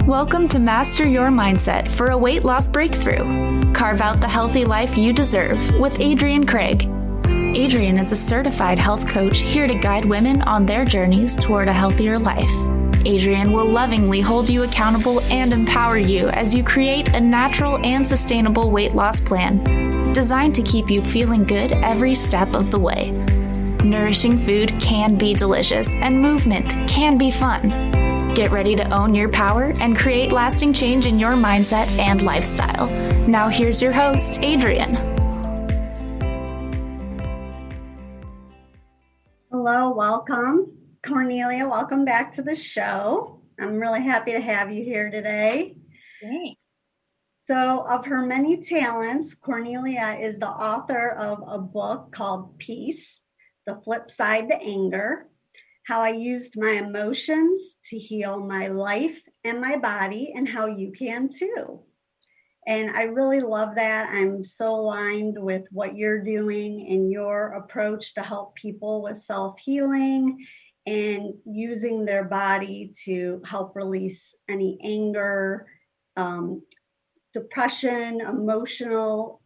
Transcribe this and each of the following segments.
Welcome to Master Your Mindset for a weight loss breakthrough. Carve out the healthy life you deserve with Adrienne Craig. Adrienne is a certified health coach here to guide women on their journeys toward a healthier life. Adrienne will lovingly hold you accountable and empower you as you create a natural and sustainable weight loss plan designed to keep you feeling good every step of the way. Nourishing food can be delicious and movement can be fun. Get ready to own your power and create lasting change in your mindset and lifestyle. Now here's your host, Adrienne. Hello, welcome. Cornelia, welcome back to the show. I'm really happy to have you here today. Thanks. So, of her many talents, Cornelia is the author of a book called Peace, The Flip Side to Anger, How I Used My Emotions to Heal My Life and My Body, and how you can too. And I really love that. I'm so aligned with what you're doing and your approach to help people with self-healing and using their body to help release any anger, depression, emotional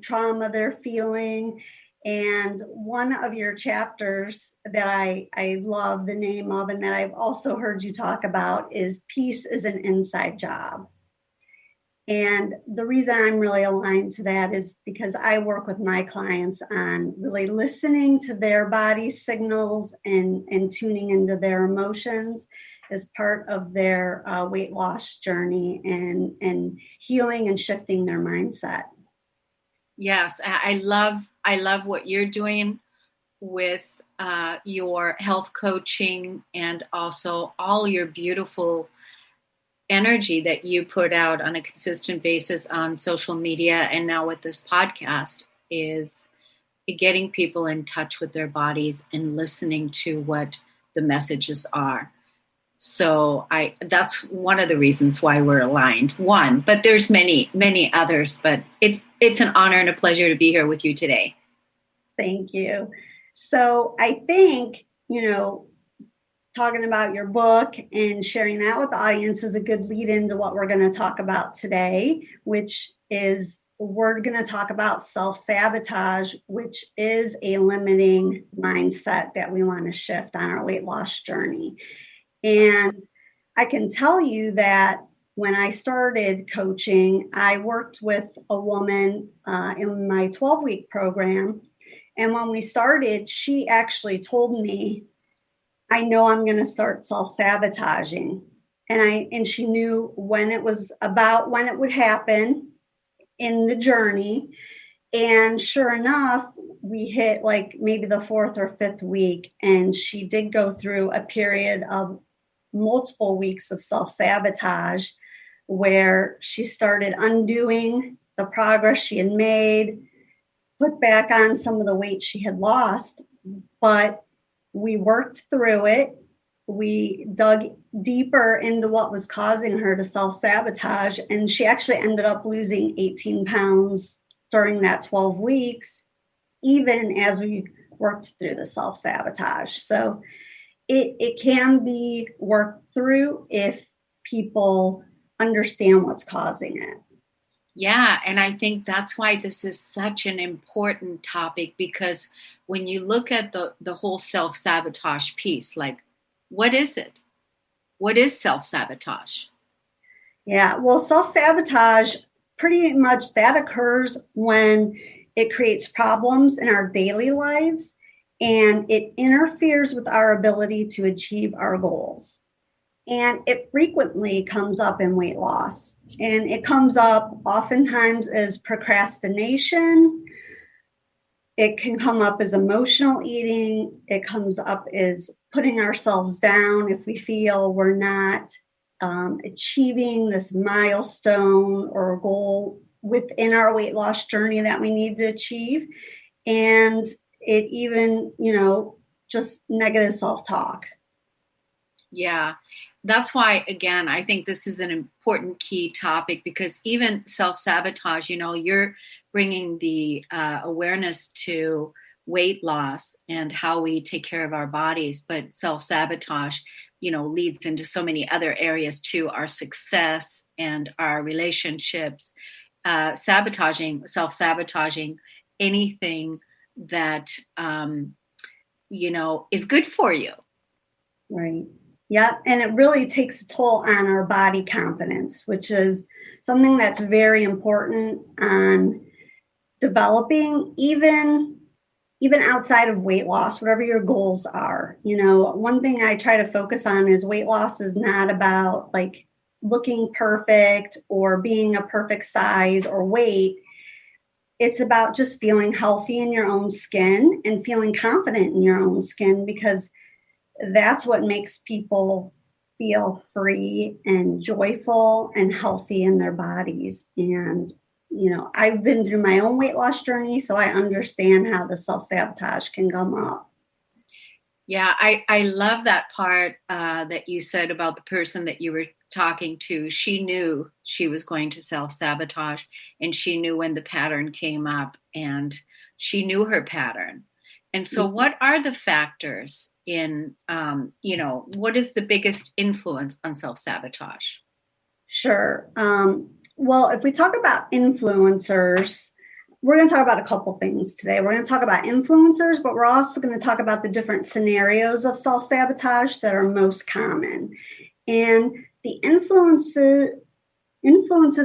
trauma they're feeling. And one of your chapters that I love the name of, and that I've also heard you talk about, is Peace is an Inside Job. And the reason I'm really aligned to that is because I work with my clients on really listening to their body signals and tuning into their emotions as part of their weight loss journey and healing and shifting their mindset. Yes, I love what you're doing with your health coaching and also all your beautiful energy that you put out on a consistent basis on social media and now with this podcast is getting people in touch with their bodies and listening to what the messages are. So that's one of the reasons why we're aligned. One, but there's many, many others, but it's an honor and a pleasure to be here with you today. Thank you. So I think, talking about your book and sharing that with the audience is a good lead into what we're going to talk about today, which is we're going to talk about self-sabotage, which is a limiting mindset that we want to shift on our weight loss journey. And I can tell you that when I started coaching, I worked with a woman in my 12-week program. And when we started, she actually told me, I know I'm going to start self-sabotaging. And she knew when it would happen in the journey. And sure enough, we hit like maybe the 4th or 5th week. And she did go through a period of multiple weeks of self-sabotage where she started undoing the progress she had made, put back on some of the weight she had lost, but we worked through it. We dug deeper into what was causing her to self-sabotage, and she actually ended up losing 18 pounds during that 12 weeks, even as we worked through the self-sabotage. So it can be worked through if people understand what's causing it. Yeah, and I think that's why this is such an important topic, because when you look at the whole self-sabotage piece, like, what is it? What is self-sabotage? Yeah, well, self-sabotage, pretty much that occurs when it creates problems in our daily lives and it interferes with our ability to achieve our goals. And it frequently comes up in weight loss. And it comes up oftentimes as procrastination. It can come up as emotional eating. It comes up as putting ourselves down if we feel we're not achieving this milestone or goal within our weight loss journey that we need to achieve. And it even, just negative self-talk. Yeah, that's why, again, I think this is an important key topic, because even self-sabotage, you're bringing the awareness to weight loss and how we take care of our bodies, but self-sabotage, leads into so many other areas too, our success and our relationships, self-sabotaging anything that, is good for you. Right. Yeah. And it really takes a toll on our body confidence, which is something that's very important on developing, even outside of weight loss, whatever your goals are. One thing I try to focus on is weight loss is not about like looking perfect or being a perfect size or weight. It's about just feeling healthy in your own skin and feeling confident in your own skin, because that's what makes people feel free and joyful and healthy in their bodies. And, I've been through my own weight loss journey, so I understand how the self-sabotage can come up. Yeah, I love that part that you said about the person that you were talking to. She knew she was going to self-sabotage, and she knew when the pattern came up, and she knew her pattern. And so what are the factors in, what is the biggest influence on self-sabotage? Sure. Well, if we talk about influencers, we're going to talk about a couple things today. We're going to talk about influencers, but we're also going to talk about the different scenarios of self-sabotage that are most common. And the influences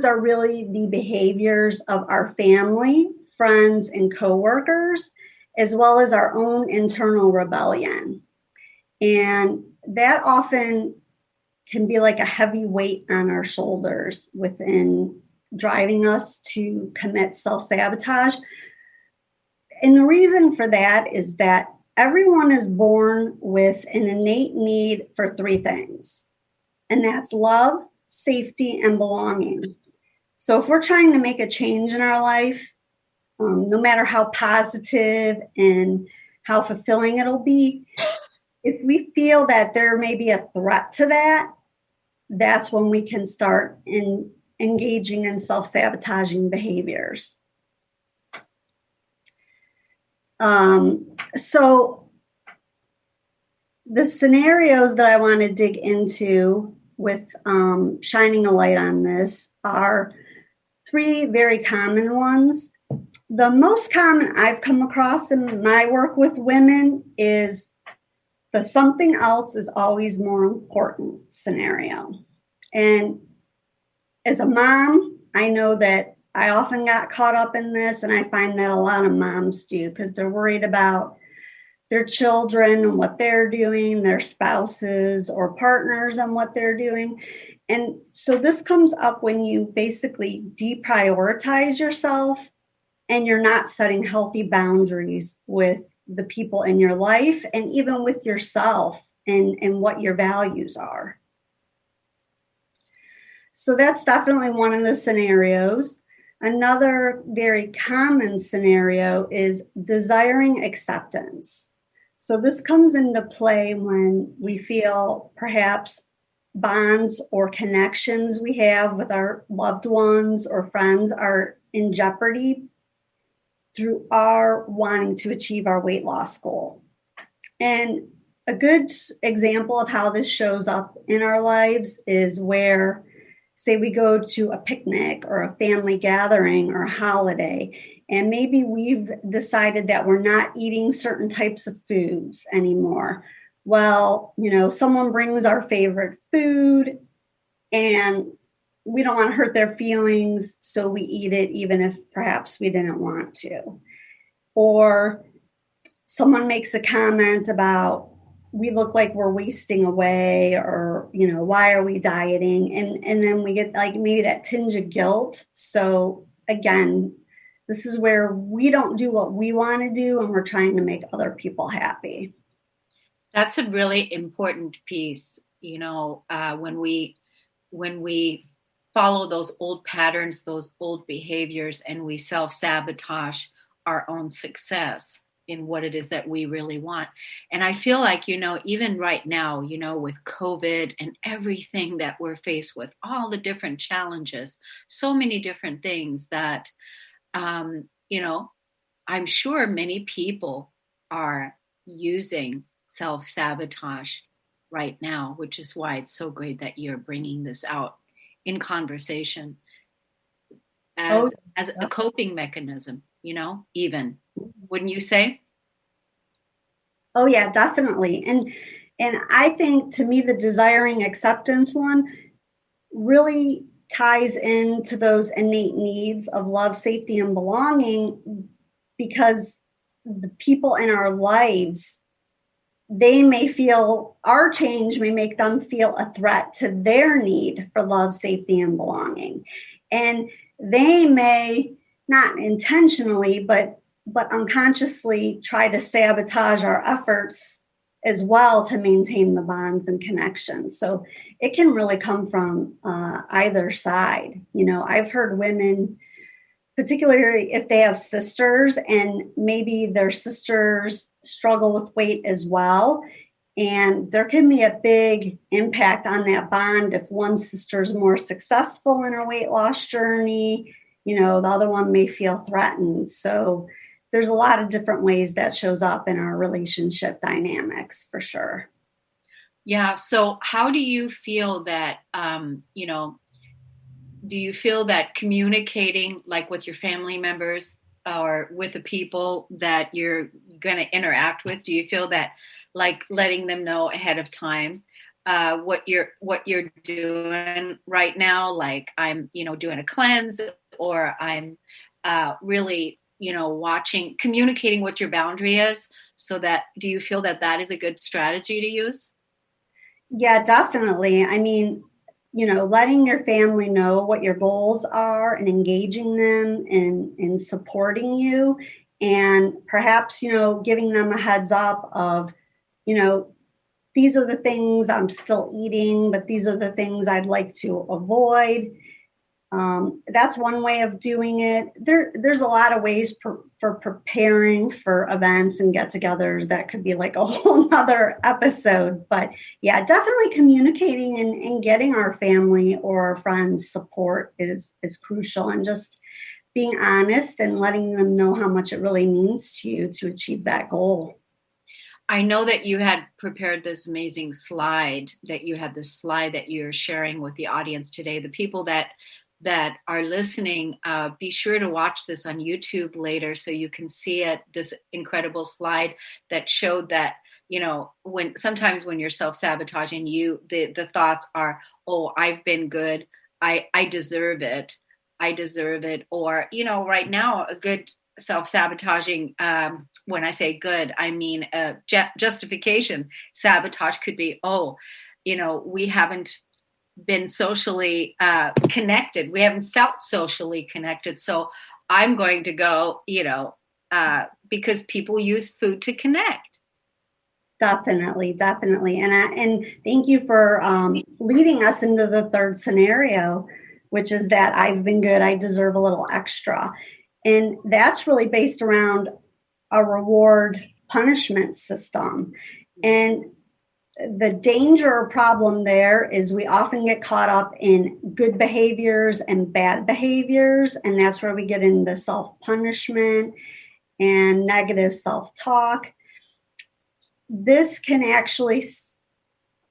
are really the behaviors of our family, friends, and coworkers, as well as our own internal rebellion. And that often can be like a heavy weight on our shoulders within driving us to commit self-sabotage. And the reason for that is that everyone is born with an innate need for three things, and that's love, safety, and belonging. So if we're trying to make a change in our life, no matter how positive and how fulfilling it'll be, if we feel that there may be a threat to that, that's when we can start engaging in self-sabotaging behaviors. So the scenarios that I want to dig into with shining a light on this are three very common ones. The most common I've come across in my work with women is the something else is always more important scenario. And as a mom, I know that I often got caught up in this, and I find that a lot of moms do, because they're worried about their children and what they're doing, their spouses or partners and what they're doing. And so this comes up when you basically deprioritize yourself and you're not setting healthy boundaries with the people in your life and even with yourself and what your values are. So that's definitely one of the scenarios. Another very common scenario is desiring acceptance. So this comes into play when we feel perhaps bonds or connections we have with our loved ones or friends are in jeopardy through our wanting to achieve our weight loss goal. And a good example of how this shows up in our lives is where, say, we go to a picnic or a family gathering or a holiday, and maybe we've decided that we're not eating certain types of foods anymore. Well, someone brings our favorite food and we don't want to hurt their feelings, so we eat it even if perhaps we didn't want to. Or someone makes a comment about, we look like we're wasting away, or, why are we dieting? And then we get like maybe that tinge of guilt. So again, this is where we don't do what we want to do and we're trying to make other people happy. That's a really important piece, when we follow those old patterns, those old behaviors, and we self-sabotage our own success in what it is that we really want. And I feel like, even right now, with COVID and everything that we're faced with, all the different challenges, so many different things that, I'm sure many people are using self-sabotage right now, which is why it's so great that you're bringing this out in conversation as Oh, as a coping mechanism, even, wouldn't you say? oh yeah, definitely. And I think to me the desiring acceptance one really ties into those innate needs of love, safety, and belonging, because the people in our lives, they may feel our change may make them feel a threat to their need for love, safety, and belonging. And they may not intentionally, but unconsciously try to sabotage our efforts as well to maintain the bonds and connections. So it can really come from either side. I've heard women, particularly if they have sisters and maybe their sisters struggle with weight as well. And there can be a big impact on that bond if one sister is more successful in her weight loss journey. The other one may feel threatened. So there's a lot of different ways that shows up in our relationship dynamics, for sure. Yeah. So how do you feel that, do you feel that communicating like with your family members or with the people that you're going to interact with, do you feel that like letting them know ahead of time what you're doing right now, like I'm doing a cleanse, or I'm really communicating what your boundary is, so that, do you feel that that is a good strategy to use? Yeah, definitely. I mean, letting your family know what your goals are and engaging them in supporting you, and perhaps, giving them a heads up of, these are the things I'm still eating, but these are the things I'd like to avoid. That's one way of doing it. There's a lot of ways for preparing for events and get-togethers. That could be like a whole nother episode. But yeah, definitely communicating and getting our family or our friends support is crucial, and just being honest and letting them know how much it really means to you to achieve that goal. I know that you had prepared this amazing slide, that you're sharing with the audience today. The people that are listening, be sure to watch this on YouTube later so you can see it. This incredible slide that showed that, when you're self-sabotaging, the thoughts are, oh, I've been good. I deserve it. Or, right now, a good self-sabotaging, when I say good, I mean justification. Sabotage could be, we haven't been socially connected. We haven't felt socially connected. So I'm going to go, because people use food to connect. Definitely. And thank you for leading us into the third scenario, which is that I've been good, I deserve a little extra. And that's really based around a reward punishment system. And the danger or problem there is we often get caught up in good behaviors and bad behaviors. And that's where we get into self-punishment and negative self-talk. This can actually,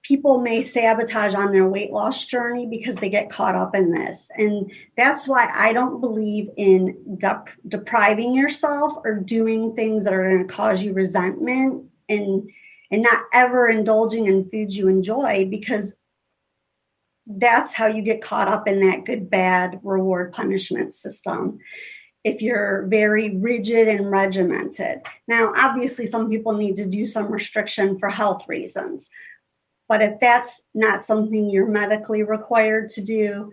people may sabotage on their weight loss journey because they get caught up in this. And that's why I don't believe in depriving yourself or doing things that are going to cause you resentment, and not ever indulging in foods you enjoy, because that's how you get caught up in that good, bad reward punishment system. If you're very rigid and regimented. Now, obviously, some people need to do some restriction for health reasons. But if that's not something you're medically required to do,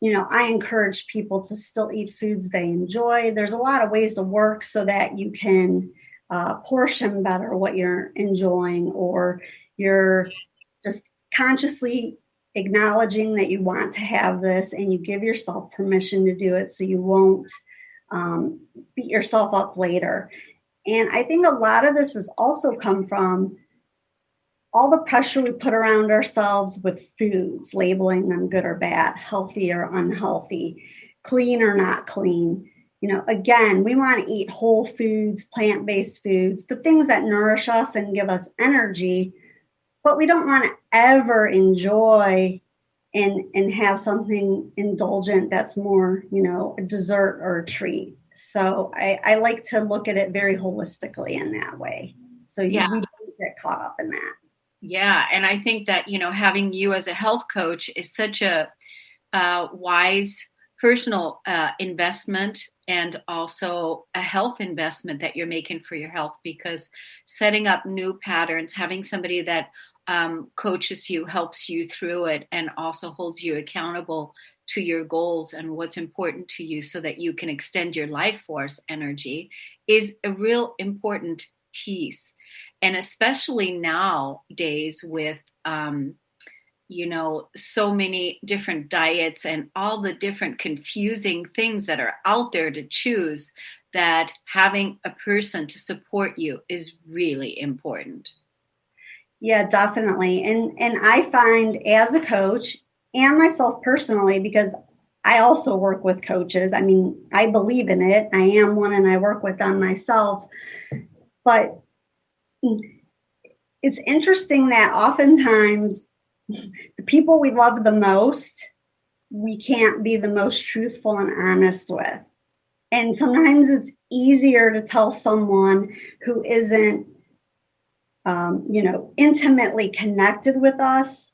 I encourage people to still eat foods they enjoy. There's a lot of ways to work so that you can portion better what you're enjoying, or you're just consciously acknowledging that you want to have this and you give yourself permission to do it so you won't beat yourself up later. And I think a lot of this has also come from all the pressure we put around ourselves with foods, labeling them good or bad, healthy or unhealthy, clean or not clean. Again, we want to eat whole foods, plant-based foods, the things that nourish us and give us energy. but we don't want to ever enjoy and have something indulgent that's more, a dessert or a treat. So I like to look at it very holistically in that way. So we don't get caught up in that. Yeah. And I think that, having you as a health coach is such a wise personal investment, and also a health investment that you're making for your health, because setting up new patterns, having somebody that coaches you, helps you through it, and also holds you accountable to your goals and what's important to you so that you can extend your life force energy, is a real important piece. And especially nowadays with so many different diets and all the different confusing things that are out there to choose, that having a person to support you is really important. Yeah, definitely. And I find, as a coach and myself personally, because I also work with coaches. I mean, I believe in it. I am one and I work with them myself. But it's interesting that oftentimes the people we love the most, we can't be the most truthful and honest with. And sometimes it's easier to tell someone who isn't, intimately connected with us.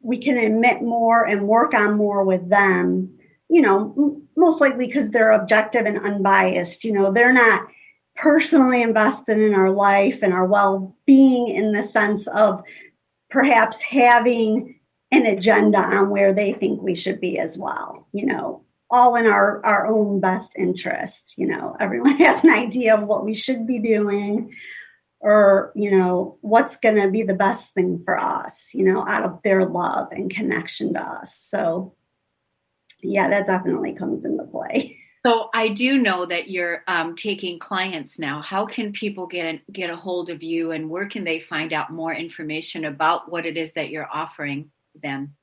We can admit more and work on more with them, most likely because they're objective and unbiased. They're not personally invested in our life and our well-being in the sense of perhaps having an agenda on where they think we should be as well, all in our own best interest. Everyone has an idea of what we should be doing, or, what's going to be the best thing for us, out of their love and connection to us. So, yeah, that definitely comes into play. So I do know that you're taking clients now. How can people get a hold of you, and where can they find out more information about what it is that you're offering them?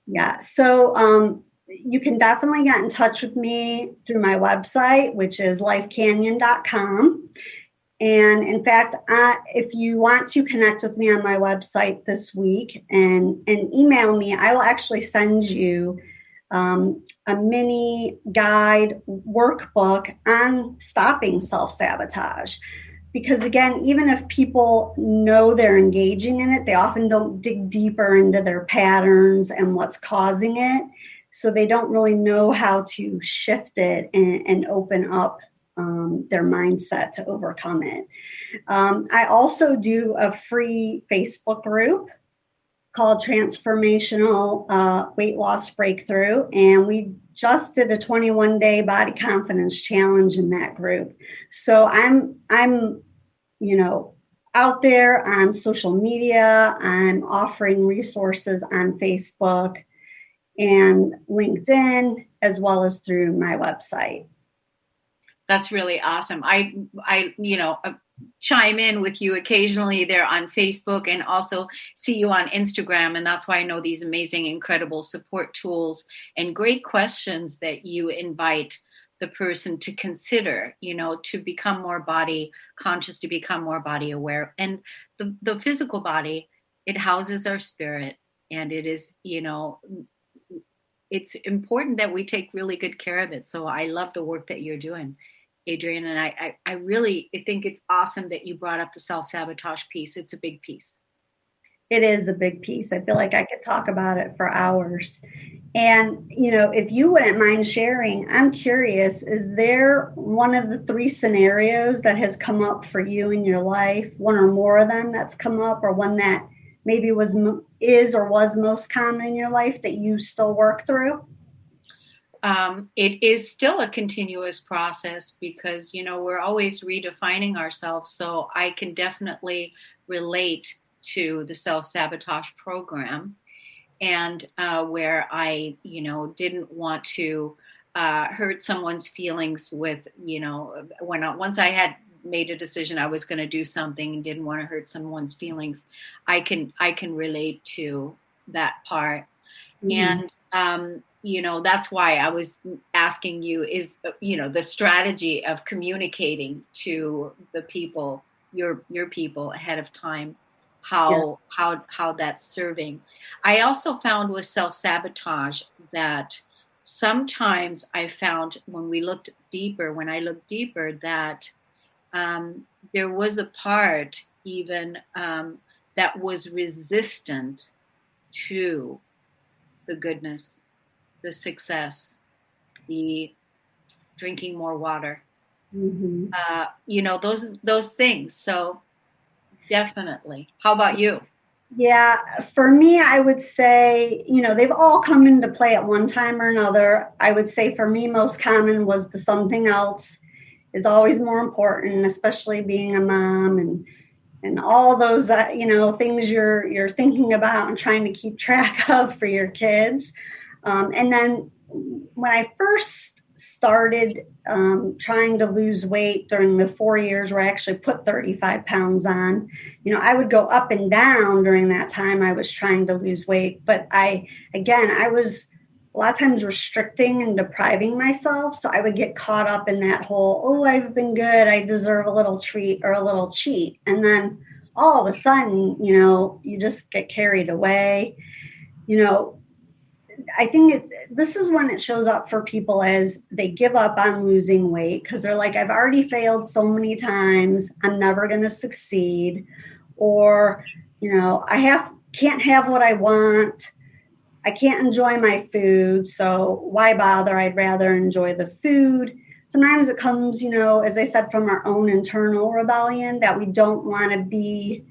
Yeah, so you can definitely get in touch with me through my website, which is lifecanyon.com. And in fact, if you want to connect with me on my website this week and email me, I will actually send you a mini guide workbook on stopping self-sabotage. Because again, even if people know they're engaging in it, they often don't dig deeper into their patterns and what's causing it. So they don't really know how to shift it and open up their mindset to overcome it. I also do a free Facebook group called Transformational Weight Loss Breakthrough, and we just did a 21-day body confidence challenge in that group. So I'm out there on social media. I'm offering resources on Facebook and LinkedIn, as well as through my website. That's really awesome. I chime in with you occasionally there on Facebook, and also see you on Instagram. And that's why I know these amazing, incredible support tools and great questions that you invite the person to consider, to become more body conscious, to become more body aware. And the physical body, it houses our spirit, and it is, it's important that we take really good care of it. So I love the work that you're doing, Adrienne, and I really think it's awesome that you brought up the self-sabotage piece. It's a big piece. It is a big piece. I feel like I could talk about it for hours. And, if you wouldn't mind sharing, I'm curious, is there one of the three scenarios that has come up for you in your life, one or more of them that's come up, or one that maybe is or was most common in your life that you still work through? It is still a continuous process, because, we're always redefining ourselves. So I can definitely relate to the self-sabotage program, and where I, didn't want to hurt someone's feelings with, once I had made a decision I was going to do something and didn't want to hurt someone's feelings, I can relate to that part. Mm-hmm. And, that's why I was asking you is, the strategy of communicating to the people, your people ahead of time. how that's serving. I also found with self-sabotage that sometimes I found when I looked deeper, that there was a part even that was resistant to the goodness, the success, the drinking more water, those things. So definitely. How about you? Yeah, for me, I would say, they've all come into play at one time or another. I would say for me, most common was the something else is always more important, especially being a mom and all those, things you're thinking about and trying to keep track of for your kids. And then when I first started trying to lose weight during the 4 years where I actually put 35 pounds on, I would go up and down during that time I was trying to lose weight. But I was a lot of times restricting and depriving myself. So I would get caught up in that whole, I've been good, I deserve a little treat or a little cheat. And then all of a sudden, you just get carried away. I think this is when it shows up for people as they give up on losing weight because they're like, I've already failed so many times, I'm never going to succeed. Or, can't have what I want. I can't enjoy my food, so why bother? I'd rather enjoy the food. Sometimes it comes, as I said, from our own internal rebellion that we don't want to be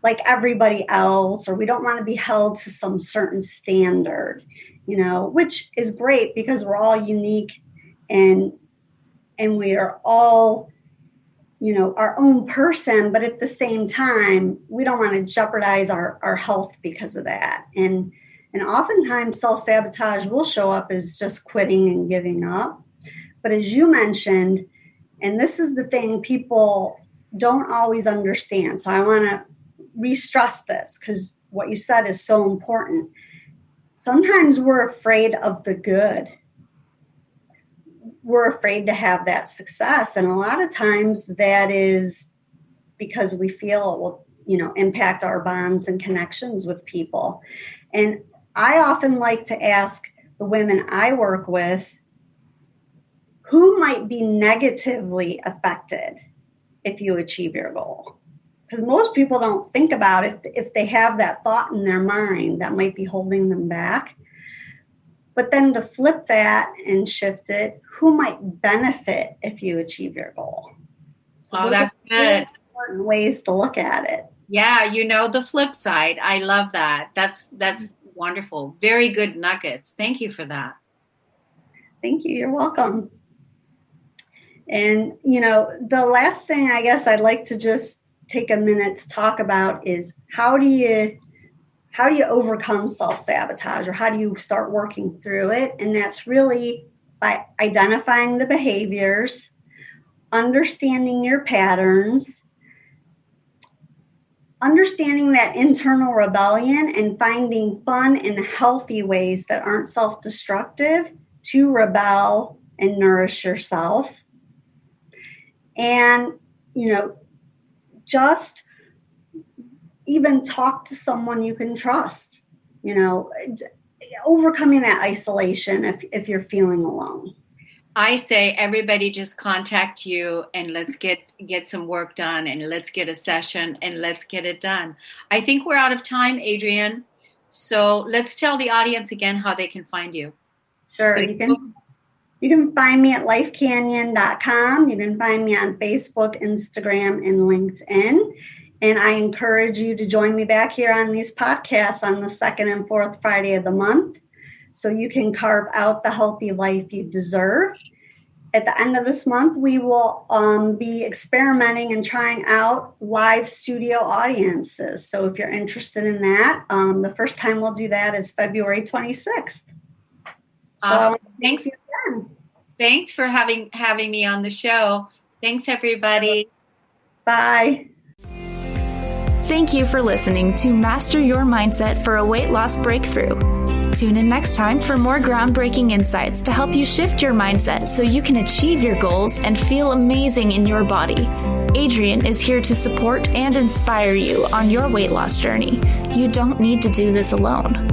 like everybody else, or we don't want to be held to some certain standard, which is great because we're all unique and we are all, our own person, but at the same time, we don't want to jeopardize our health because of that. And oftentimes self-sabotage will show up as just quitting and giving up. But as you mentioned, and this is the thing people don't always understand. So I want to re-stress this because what you said is so important. Sometimes we're afraid of the good. We're afraid to have that success. And a lot of times that is because we feel it will, impact our bonds and connections with people. And I often like to ask the women I work with, who might be negatively affected if you achieve your goal? Because most people don't think about it if they have that thought in their mind that might be holding them back. But then to flip that and shift it, who might benefit if you achieve your goal? So that's good. Important ways to look at it. Yeah, the flip side. I love that. That's wonderful. Very good nuggets. Thank you for that. Thank you. You're welcome. And, the last thing I guess I'd like to just take a minute to talk about is how do you overcome self-sabotage, or how do you start working through it? And that's really by identifying the behaviors, understanding your patterns, understanding that internal rebellion, and finding fun and healthy ways that aren't self-destructive to rebel and nourish yourself. And, just even talk to someone you can trust, overcoming that isolation if you're feeling alone. I say everybody just contact you and let's get some work done, and let's get a session and let's get it done. I think we're out of time, Adrienne. So let's tell the audience again how they can find you. Sure. You can find me at lifecanyon.com. You can find me on Facebook, Instagram, and LinkedIn. And I encourage you to join me back here on these podcasts on the second and fourth Friday of the month, so you can carve out the healthy life you deserve. At the end of this month, we will be experimenting and trying out live studio audiences. So if you're interested in that, the first time we'll do that is February 26th. Awesome. Thanks. Thanks for having me on the show. Thanks, everybody. Bye. Thank you for listening to Master Your Mindset for a Weight Loss Breakthrough. Tune in next time for more groundbreaking insights to help you shift your mindset so you can achieve your goals and feel amazing in your body. Adrienne is here to support and inspire you on your weight loss journey. You don't need to do this alone.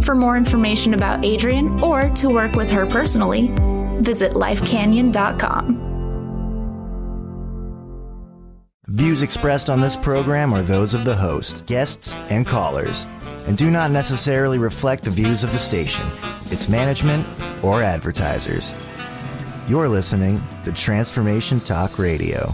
For more information about Adrienne or to work with her personally, visit lifecanyon.com. Views expressed on this program are those of the host, guests, and callers, and do not necessarily reflect the views of the station, its management, or advertisers. You're listening to Transformation Talk Radio.